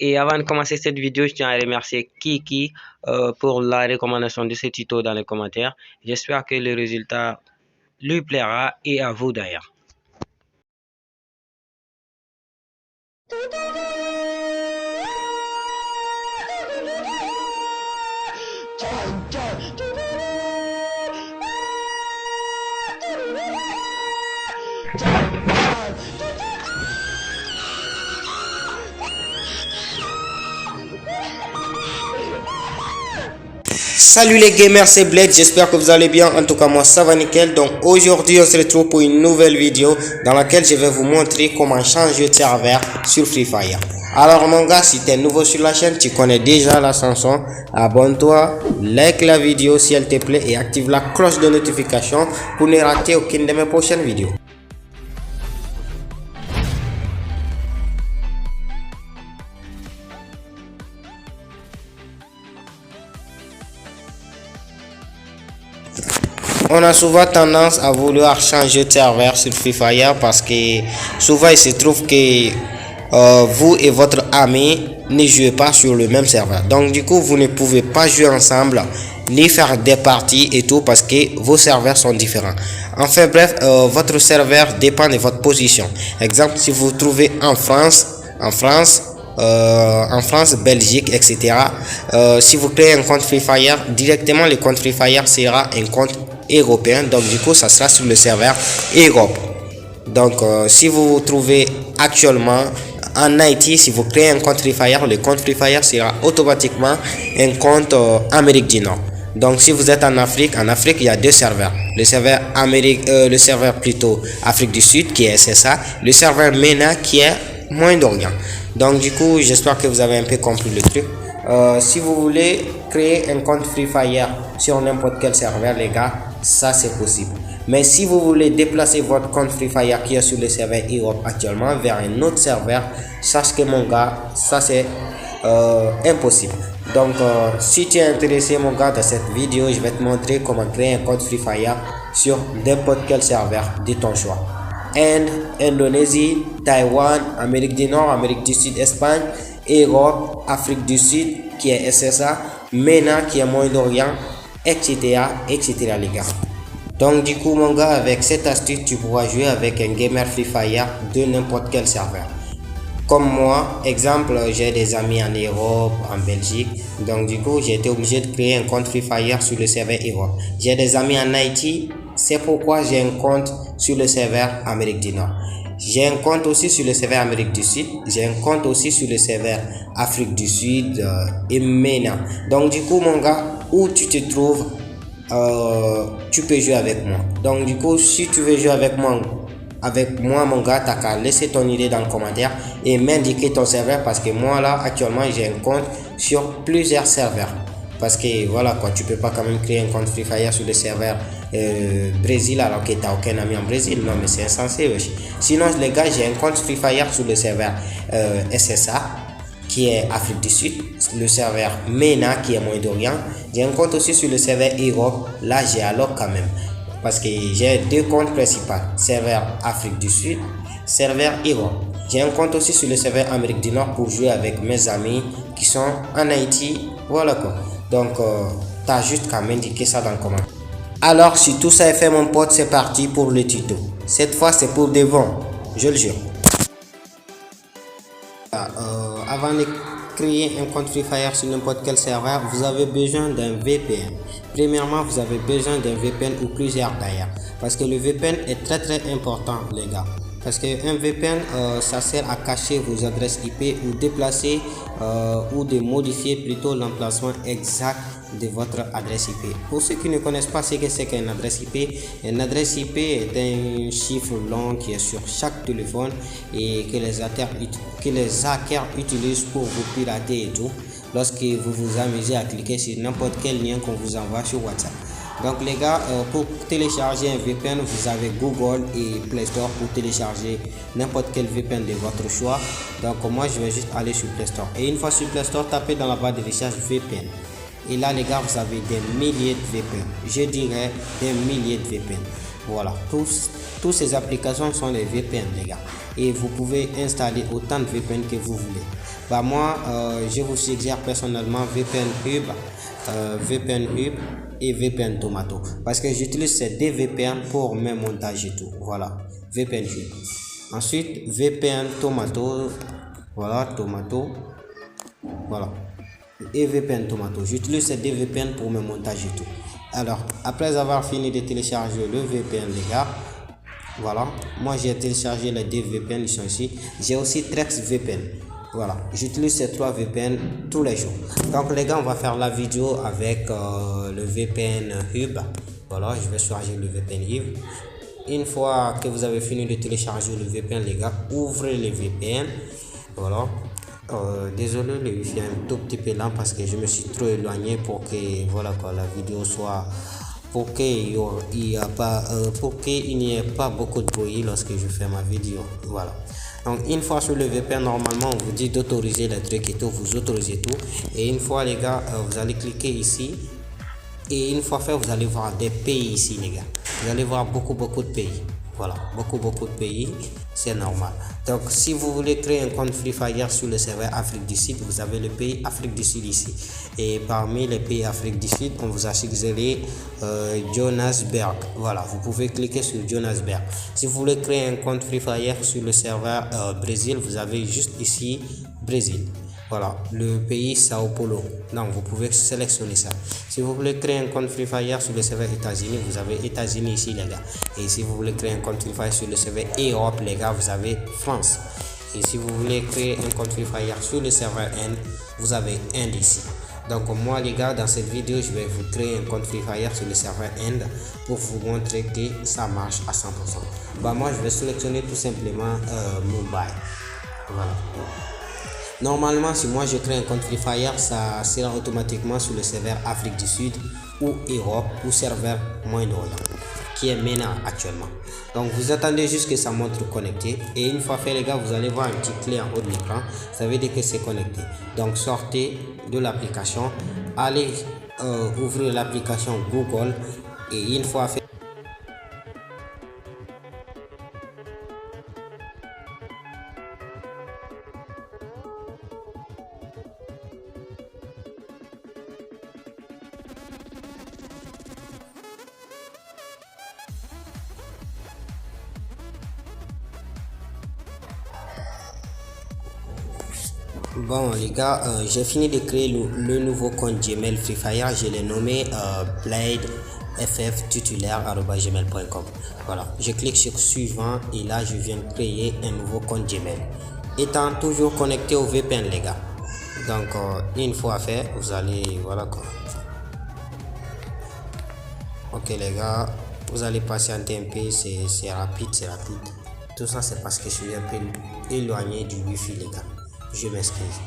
Et avant de commencer cette vidéo, je tiens à remercier Kiki pour la recommandation de ce tuto dans les commentaires. J'espère que le résultat lui plaira et à vous d'ailleurs. Salut les gamers, c'est Blade, j'espère que vous allez bien. En tout cas moi ça va nickel. Donc aujourd'hui on se retrouve pour une nouvelle vidéo dans laquelle je vais vous montrer comment changer de serveur sur Free Fire. Alors mon gars, si tu es nouveau sur la chaîne, tu connais déjà la chanson. Abonne-toi, like la vidéo si elle te plaît et active la cloche de notification pour ne rater aucune de mes prochaines vidéos. On a souvent tendance à vouloir changer de serveur sur Free Fire parce que souvent il se trouve que vous et votre ami ne jouez pas sur le même serveur. Donc du coup vous ne pouvez pas jouer ensemble ni faire des parties et tout parce que vos serveurs sont différents. Enfin bref, votre serveur dépend de votre position. Exemple, si vous vous trouvez en France, Belgique, etc. Si vous créez un compte Free Fire, directement le compte Free Fire sera un compte européen, donc du coup ça sera sur le serveur Europe. Donc si vous vous trouvez actuellement en Haïti, si vous créez un compte Free Fire, le compte Free Fire sera automatiquement un compte Amérique du Nord. Donc si vous êtes en Afrique il y a deux serveurs, le serveur plutôt Afrique du Sud qui est SSA, le serveur MENA qui est Moyen-Orient. Donc du coup j'espère que vous avez un peu compris le truc. Si vous voulez créer un compte Free Fire sur n'importe quel serveur les gars, ça c'est possible. Mais si vous voulez déplacer votre compte Free Fire qui est sur le serveur Europe actuellement vers un autre serveur, sache que mon gars, ça c'est impossible. Donc si tu es intéressé mon gars dans cette vidéo, je vais te montrer comment créer un compte Free Fire sur n'importe quel serveur de ton choix. Inde, Indonésie, Taïwan, Amérique du Nord, Amérique du Sud, Espagne, Europe, Afrique du Sud qui est SSA, MENA qui est Moyen-Orient, etc., etc. les gars. Donc du coup mon gars, avec cette astuce tu pourras jouer avec un gamer Free Fire de n'importe quel serveur. Comme moi, exemple, j'ai des amis en Europe, en Belgique, donc du coup j'ai été obligé de créer un compte Free Fire sur le serveur Europe. J'ai des amis en Haïti, c'est pourquoi j'ai un compte sur le serveur Amérique du Nord. J'ai un compte aussi sur le serveur Amérique du Sud. J'ai un compte aussi sur le serveur Afrique du Sud et MENA. Donc du coup mon gars, où tu te trouves, tu peux jouer avec moi. Donc du coup si tu veux jouer avec moi mon gars, t'as qu'à laisser ton idée dans le commentaire et m'indiquer ton serveur parce que moi là actuellement j'ai un compte sur plusieurs serveurs. Parce que voilà quoi, tu peux pas quand même créer un compte Free Fire sur le serveur Brésil alors que t'as aucun ami en Brésil. Non mais c'est insensé wesh. Sinon les gars, j'ai un compte Free Fire sur le serveur SSA qui est Afrique du Sud, le serveur MENA qui est Moyen-Orient. J'ai un compte aussi sur le serveur Europe, là j'ai alors quand même. Parce que j'ai deux comptes principaux, serveur Afrique du Sud, serveur Europe. J'ai un compte aussi sur le serveur Amérique du Nord pour jouer avec mes amis qui sont en Haïti. Voilà quoi. Donc, t'as juste qu'à m'indiquer ça dans le commentaire. Alors, si tout ça est fait, mon pote, c'est parti pour le tuto. Cette fois, c'est pour de bon, je le jure. Avant de créer un compte Free Fire sur n'importe quel serveur, vous avez besoin d'un VPN. Premièrement, vous avez besoin d'un VPN ou plusieurs d'ailleurs. Parce que le VPN est très important, les gars. Parce qu'un VPN, ça sert à cacher vos adresses IP ou déplacer ou de modifier plutôt l'emplacement exact de votre adresse IP. Pour ceux qui ne connaissent pas ce que c'est qu'une adresse IP, une adresse IP est un chiffre long qui est sur chaque téléphone et que les hackers utilisent pour vous pirater et tout lorsque vous vous amusez à cliquer sur n'importe quel lien qu'on vous envoie sur WhatsApp. Donc les gars, pour télécharger un VPN, vous avez Google et Play Store pour télécharger n'importe quel VPN de votre choix. Donc moi je vais juste aller sur Play Store. Et une fois sur Play Store, tapez dans la barre de recherche VPN. Et là les gars, vous avez des milliers de VPN. Je dirais des milliers de VPN. Voilà, toutes ces applications sont des VPN les gars. Et vous pouvez installer autant de VPN que vous voulez. Bah moi, je vous suggère personnellement VPN Hub, et VPN Tomato. Parce que j'utilise ces deux VPN pour mes montages et tout. Voilà, VPN Hub. Ensuite, VPN Tomato. Voilà, Tomato. Voilà. Et VPN Tomato. J'utilise ces deux VPN pour mes montages et tout. Alors, après avoir fini de télécharger le VPN, les gars, voilà, moi j'ai téléchargé les deux VPN, ils sont ici. J'ai aussi Trex VPN. Voilà, j'utilise ces trois VPN tous les jours. Donc, les gars, on va faire la vidéo avec le VPN Hub. Voilà, je vais charger le VPN Hub. Une fois que vous avez fini de télécharger le VPN, les gars, ouvrez le VPN. Voilà. Désolé, le wifi est un tout petit peu lent parce que je me suis trop éloigné pour que voilà quoi, la vidéo soit pour qu'il n'y ait pas beaucoup de bruit lorsque je fais ma vidéo. Voilà. Donc une fois sur le VPN, normalement on vous dit d'autoriser les trucs et tout, vous autorisez tout. Et une fois les gars, vous allez cliquer ici. Et une fois fait, vous allez voir des pays ici les gars. Vous allez voir beaucoup de pays. Voilà, beaucoup de pays, c'est normal. Donc si vous voulez créer un compte Free Fire sur le serveur Afrique du Sud, vous avez le pays Afrique du Sud ici. Et parmi les pays Afrique du Sud, on vous a suggéré Johannesburg. Voilà, vous pouvez cliquer sur Johannesburg. Si vous voulez créer un compte Free Fire sur le serveur Brésil, vous avez juste ici Brésil. Voilà, le pays Sao Paulo. Donc, vous pouvez sélectionner ça. Si vous voulez créer un compte Free Fire sur le serveur États-Unis, vous avez États-Unis ici, les gars. Et si vous voulez créer un compte Free Fire sur le serveur Europe, les gars, vous avez France. Et si vous voulez créer un compte Free Fire sur le serveur Inde, vous avez Inde ici. Donc, moi, les gars, dans cette vidéo, je vais vous créer un compte Free Fire sur le serveur Inde pour vous montrer que ça marche à 100%. Bah, moi, je vais sélectionner tout simplement Mumbai. Voilà. Normalement, si moi je crée un compte Free Fire, ça sera automatiquement sur le serveur Afrique du Sud ou Europe ou serveur Moyen-Orient qui est maintenant actuellement. Donc vous attendez juste que ça montre connecté et une fois fait les gars, vous allez voir un petit clé en haut de l'écran, ça veut dire que c'est connecté. Donc sortez de l'application, allez ouvrir l'application Google et une fois fait bon les gars, j'ai fini de créer le nouveau compte Gmail Free Fire, je l'ai nommé bladeff_titulaire@gmail.com. Voilà, je clique sur suivant et là je viens de créer un nouveau compte Gmail. Étant toujours connecté au VPN les gars. Donc une fois fait, vous allez voilà quoi. Ok les gars, vous allez patienter un peu, c'est rapide. Tout ça c'est parce que je suis un peu éloigné du wifi les gars. Je m'excuse.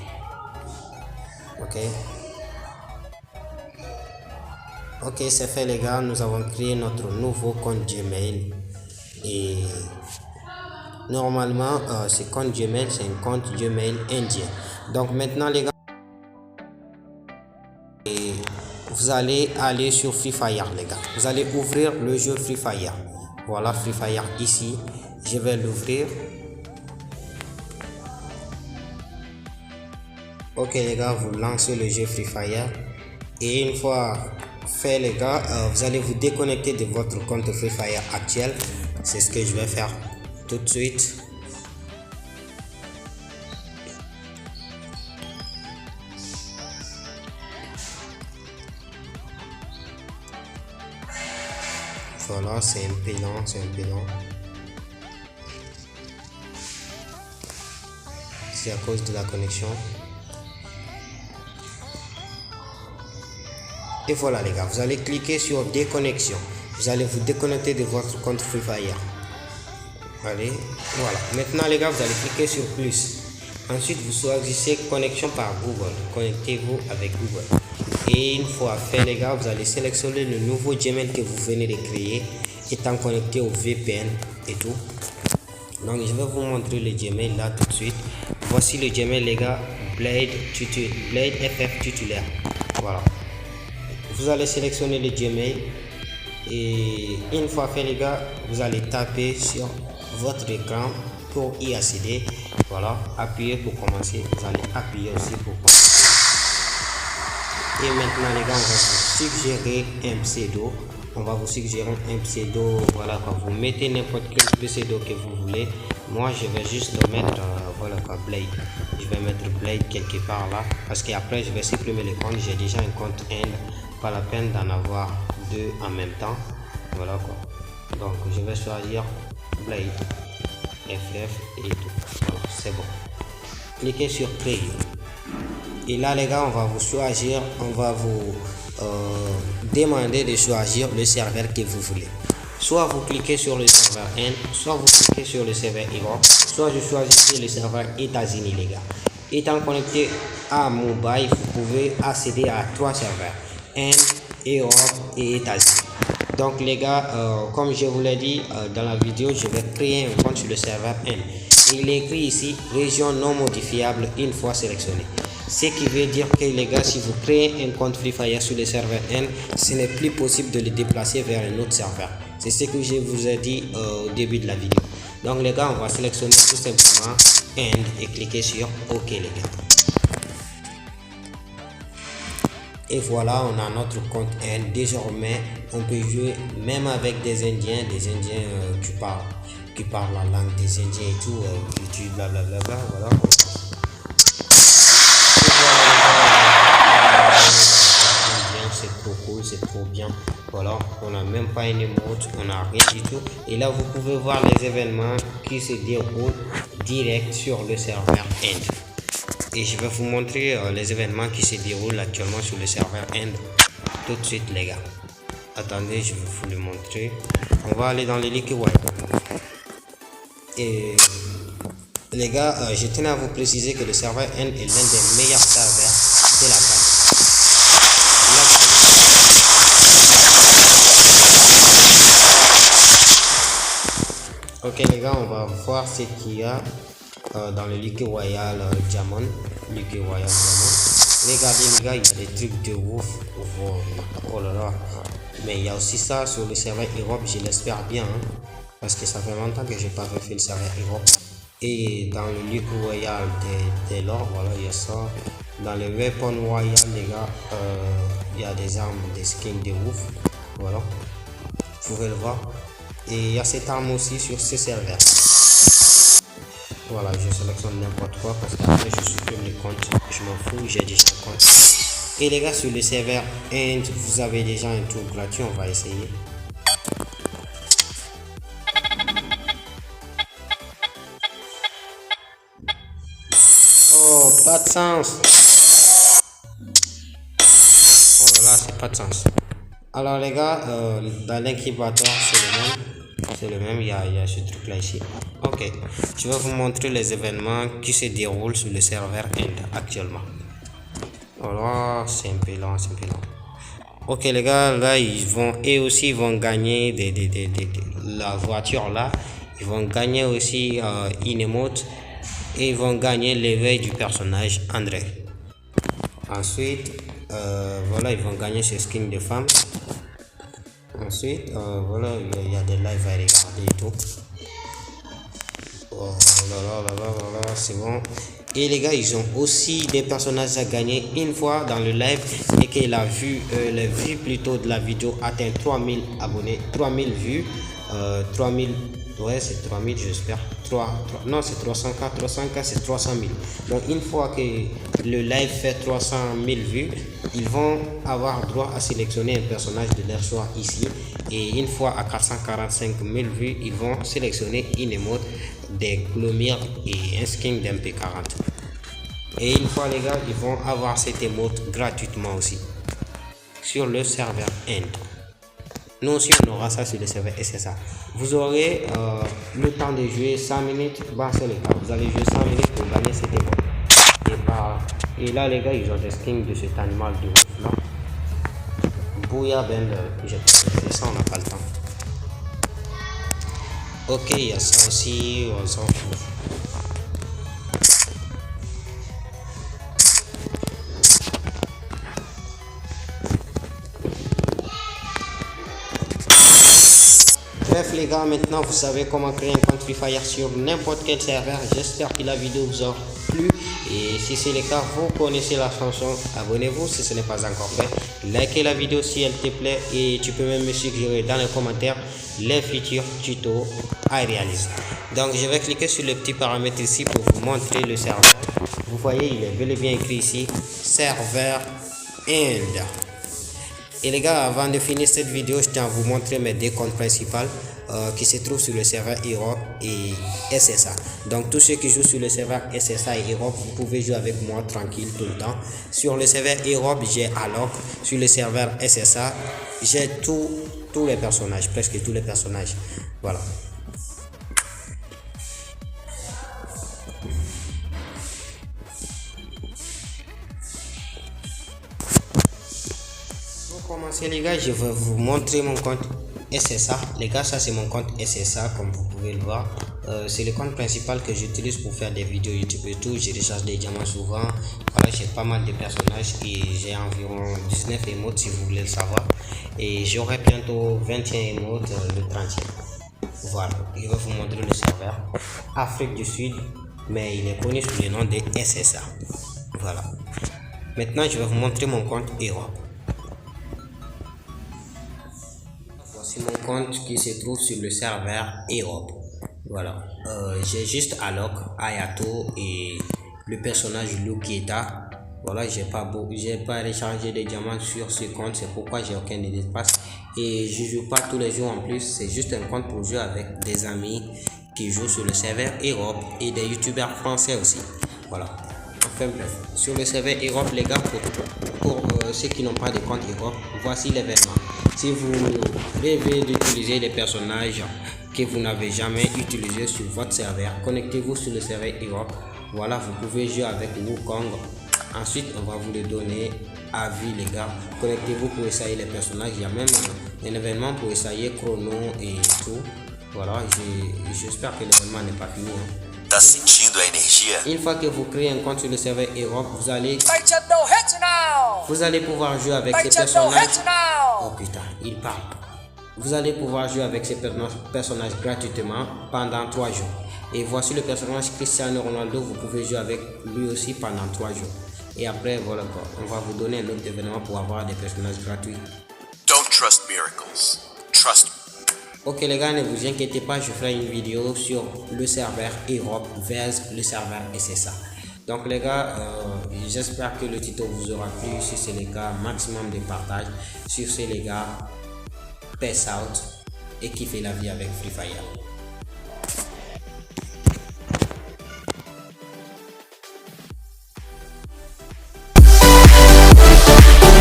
Ok, c'est fait les gars, nous avons créé notre nouveau compte Gmail et normalement ce compte Gmail c'est un compte Gmail indien. Donc maintenant les gars, et vous allez aller sur Free Fire les gars, vous allez ouvrir le jeu Free Fire. Voilà Free Fire ici, je vais l'ouvrir. Ok les gars, vous lancez le jeu Free Fire et une fois fait les gars, vous allez vous déconnecter de votre compte Free Fire actuel. C'est ce que je vais faire tout de suite. Voilà, c'est un peu lent. C'est à cause de la connexion. Et voilà les gars, vous allez cliquer sur déconnexion. Vous allez vous déconnecter de votre compte Free Fire. Allez, voilà. Maintenant les gars, vous allez cliquer sur plus. Ensuite, vous choisissez connexion par Google. Connectez-vous avec Google. Et une fois fait les gars, vous allez sélectionner le nouveau Gmail que vous venez de créer étant connecté au VPN et tout. Donc je vais vous montrer le Gmail là tout de suite. Voici le Gmail les gars, Blade FF titulaire. Voilà. Vous allez sélectionner le Gmail Et une fois fait les gars, vous allez taper sur votre écran pour y accéder. Voilà, appuyez pour commencer. Vous allez appuyer aussi pour commencer. Et maintenant les gars, on va vous suggérer un pseudo. On va vous suggérer un pseudo. Voilà quoi, vous mettez n'importe quel pseudo que vous voulez. Moi je vais juste mettre voilà quoi, Blade. Je vais mettre Blade quelque part là, parce qu'après je vais supprimer le compte. J'ai déjà un compte End, pas la peine d'en avoir deux en même temps. Voilà quoi, donc je vais choisir Blade FF et tout. Voilà, c'est bon. Cliquez sur créer. Et là les gars, on va vous choisir, on va vous demander de choisir le serveur que vous voulez. Soit vous cliquez sur le serveur N, soit vous cliquez sur le serveur Europe, soit je choisis le serveur États-Unis les gars. Étant connecté à mobile, vous pouvez accéder à 3 serveurs, N, Europe et États-Unis. Donc les gars, comme je vous l'ai dit dans la vidéo, je vais créer un compte sur le serveur N. Et il est écrit ici région non modifiable une fois sélectionné. Ce qui veut dire que les gars, si vous créez un compte Free Fire sur le serveur N, ce n'est plus possible de le déplacer vers un autre serveur. C'est ce que je vous ai dit au début de la vidéo. Donc les gars, on va sélectionner tout simplement N et cliquer sur OK les gars. Et voilà, on a notre compte N. Désormais, on peut jouer même avec des Indiens qui parlent la langue des Indiens et tout, YouTube, blablabla, voilà. C'est trop cool, c'est trop bien. Voilà, on n'a même pas une emote, on n'a rien du tout. Et là, vous pouvez voir les événements qui se déroulent direct sur le serveur End. Et je vais vous montrer les événements qui se déroulent actuellement sur le serveur End tout de suite les gars. Attendez, je vais vous le montrer. On va aller dans les Liquid White. Et les gars, je tenais à vous préciser que le serveur End est l'un des meilleurs serveurs de la carte. Ok les gars, on va voir ce qu'il y a dans le Liquid Royal Diamond. Liquid Royal Diamond. Regardez les gars, il y a des trucs de ouf. Oh là là. Mais il y a aussi ça sur le serveur Europe, je l'espère bien. Hein, parce que ça fait longtemps que j'ai pas refait le serveur Europe. Et dans le Liquid Royal de l'or, voilà, il y a ça. Dans le Weapon Royal les gars, il y a des armes, des skins de ouf. Voilà. Vous pouvez le voir. Et il y a cette arme aussi sur ce serveur. Voilà, je sélectionne n'importe quoi parce qu'après je supprime les comptes. Je m'en fous, j'ai déjà un compte. Et les gars, sur le serveur End, vous avez déjà un tour gratuit, on va essayer. Oh, pas de sens. Oh là là, c'est pas de sens. Alors les gars, dans l'incubateur, c'est le même, il y a ce truc là ici. Ok, je vais vous montrer les événements qui se déroulent sur le serveur End actuellement. Voilà, c'est un peu lent, c'est un peu lent. Ok les gars, là ils vont gagner la voiture là. Ils vont gagner aussi une emote. Et ils vont gagner l'éveil du personnage André. Ensuite, voilà, ils vont gagner ce skin de femme. Ensuite, voilà, il y a des lives à regarder et tout. Oh là là, c'est bon. Et les gars, ils ont aussi des personnages à gagner une fois dans le live et que la vue plutôt de la vidéo atteint 3000 abonnés, 3000 vues, 3000, ouais, c'est 3000, j'espère. Non, c'est 300K, 300K, c'est 300 000. Donc, une fois que le live fait 300 000 vues, ils vont avoir droit à sélectionner un personnage de leur choix ici. Et une fois à 445 000 vues, ils vont sélectionner une emote, des Glomir et un skin d'MP40. Et une fois les gars, ils vont avoir cette emote gratuitement aussi sur le serveur End. Nous aussi on aura ça sur le serveur SSA. Vous aurez le temps de jouer 100 minutes. Bon, c'est les gars, vous allez jouer 100 minutes pour gagner cette emote. Et là les gars, ils ont des skins de cet animal de ouf là. Bouya Bender, c'est ça, on n'a pas le temps. Ok, il y a ça aussi, on s'en fout. Bref les gars, maintenant vous savez comment créer un compte Free Fire sur n'importe quel serveur. J'espère que la vidéo vous aura plu. Et si c'est le cas, vous connaissez la chanson. Abonnez-vous si ce n'est pas encore fait. Likez la vidéo si elle te plaît. Et tu peux même me suggérer dans les commentaires les futurs tutos à réaliser. Donc je vais cliquer sur le petit paramètre ici pour vous montrer le serveur. Vous voyez, il est bel et bien écrit ici, serveur End. Et les gars, avant de finir cette vidéo, je tiens à vous montrer mes deux comptes principaux qui se trouvent sur le serveur Europe et SSA. Donc tous ceux qui jouent sur le serveur SSA et Europe, vous pouvez jouer avec moi tranquille tout le temps. Sur le serveur Europe, j'ai Alok. Sur le serveur SSA, j'ai tous les personnages, presque tous les personnages. Voilà. Pour commencer les gars, je vais vous montrer mon compte SSA. Les gars, ça c'est mon compte SSA comme vous pouvez le voir. C'est le compte principal que j'utilise pour faire des vidéos YouTube et tout. Je recharge des diamants souvent. Voilà, j'ai pas mal de personnages et j'ai environ 19 emotes si vous voulez le savoir. Et j'aurai bientôt 21 emotes le 30e. Voilà, je vais vous montrer le serveur Afrique du Sud, mais il est connu sous le nom de SSA. Voilà. Maintenant, je vais vous montrer mon compte Europe. Voici mon compte qui se trouve sur le serveur Europe. Voilà. J'ai juste Alok, Ayato et le personnage Lukieta. Voilà, j'ai pas rechargé des diamants sur ce compte, c'est pourquoi j'ai aucun espace. Et je joue pas tous les jours en plus, c'est juste un compte pour jouer avec des amis qui jouent sur le serveur Europe et des youtubeurs français aussi. Voilà. Enfin bref, sur le serveur Europe les gars, pour ceux qui n'ont pas de compte Europe, voici l'événement. Si vous rêvez d'utiliser des personnages que vous n'avez jamais utilisés sur votre serveur, connectez-vous sur le serveur Europe. Voilà, vous pouvez jouer avec Wukong. Ensuite, on va vous le donner à vie les gars. Connectez-vous pour essayer les personnages. Il y a même un événement pour essayer Chrono et tout. Voilà, j'espère que l'événement n'est pas fini. Tá sentindo a energia? Une fois que vous créez un compte sur le serveur Europe, vous allez pouvoir jouer avec ces personnages. Oh putain, il parle. Vous allez pouvoir jouer avec ces personnages gratuitement pendant 3 jours. Et voici le personnage Cristiano Ronaldo, vous pouvez jouer avec lui aussi pendant 3 jours. Et après, voilà quoi, on va vous donner un autre événement pour avoir des personnages gratuits. Don't trust miracles. Trust me. Ok les gars, ne vous inquiétez pas, je ferai une vidéo sur le serveur Europe versus le serveur SSA. Donc les gars, j'espère que le tuto vous aura plu. Si c'est le cas, maximum de partage. Sur ce les gars, peace out et kiffez la vie avec Free Fire.